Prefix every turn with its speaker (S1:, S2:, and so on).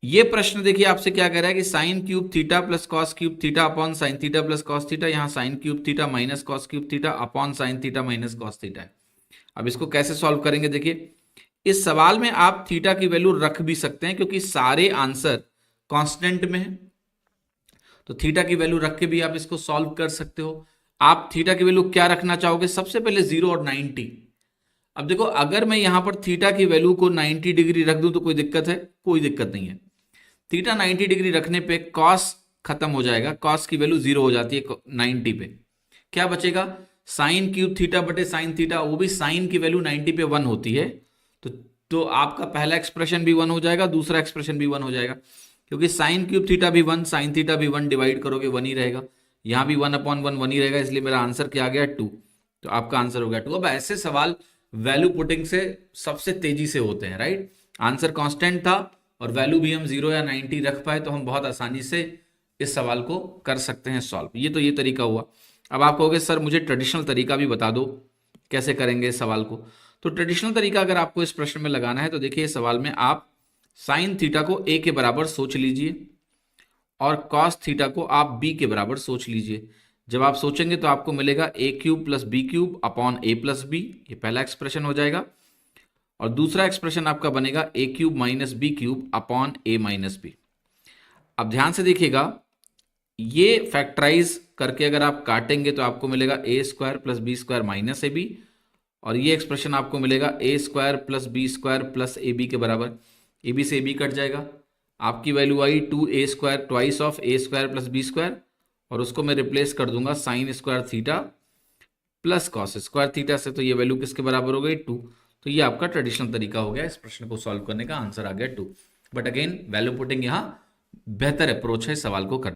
S1: ये प्रश्न देखिए आपसे क्या कह रहा है कि sine cube theta plus cos cube theta upon sine theta plus cos theta, यहाँ sine cube theta minus cos cube theta upon sine theta minus cos theta है। अब इसको कैसे सॉल्व करेंगे, देखिए इस सवाल में आप थीटा की वैल्यू रख भी सकते हैं क्योंकि सारे आंसर कांस्टेंट में है, तो थीटा की वैल्यू रख के भी आप इसको सॉल्व कर सकते हो। आप थीटा की वैल्यू क्या रखना चाहोगे, सबसे पहले 0 और 90। अब देखो अगर मैं यहां पर थीटा की वैल्यू को 90 डिग्री रख दूं तो कोई दिक्कत है, कोई दिक्कत नहीं है। थीटा 90 डिग्री रखने पे कॉस खत्म हो जाएगा, कॉस की वैल्यू 0 हो जाती है 90 पे। क्या बचेगा, साइन क्यूब थीटा बटे साइन थीटा, वो भी साइन की वैल्यू 90 पे 1 होती है। तो तो आपका पहला एक्सप्रेशन भी 1 हो जाएगा, दूसरा एक्सप्रेशन भी 1 हो जाएगा, क्योंकि साइन क्यूब थीटा भी 1, साइन थीटा भी 1, डिवाइड करोगे 1 ही रहेगा। यहां भी 1/1 1 ही रहेगा, इसलिए मेरा आंसर क्या आ गया 2। तो आपका आंसर हो गया 2। अब ऐसे सवाल वैल्यू पुटिंग से सबसे तेजी से होते हैं, राइट। आंसर कांस्टेंट था और वैल्यू भी हम 0 या 90 रख पाए, तो हम बहुत आसानी से इस सवाल को कर सकते हैं सॉल्व। ये तरीका हुआ। अब आप कहोगे सर मुझे ट्रेडिशनल तरीका भी बता दो कैसे करेंगे इस सवाल को। तो ट्रेडिशनल तरीका अगर आपको इस प्रश्न में लगाना है तो देखिए इस सवाल में आप साइन थीटा को a के बराबर सोच लीजिए और कॉस थीटा को आप b के बराबर सोच लीजिए। जब आप सोचेंगे तो आपको मिलेगा a cube plus b cube upon a plus b, ये पहला एक्सप्रेशन हो जाएगा। और दूसरा एक्सप्रेशन आपका बनेगा a cube minus b cube upon a minus b. अब ध्यान से देखिएगा, ये फैक्टराइज करके अगर आप काटेंगे तो आपको मिलेगा a square plus b square minus a b, और ये एक्सप्रेशन आपको मिलेगा a square plus b square plus a b के बराबर। ए बी से ए बी कट जाएगा, आपकी value I 2a square twice of a square plus b square, और उसको मैं रिप्लेस कर दूंगा sine square theta plus cos square theta से, तो ये वैल्यू किसके बराबर हो गई 2। तो ये आपका ट्रेडिशनल तरीका हो गया इस प्रश्न को सॉल्व करने का, आंसर आ गया 2। बट अगेन वैल्यू पुटिंग यहाँ बेहतर अप्रोच है सवाल को करने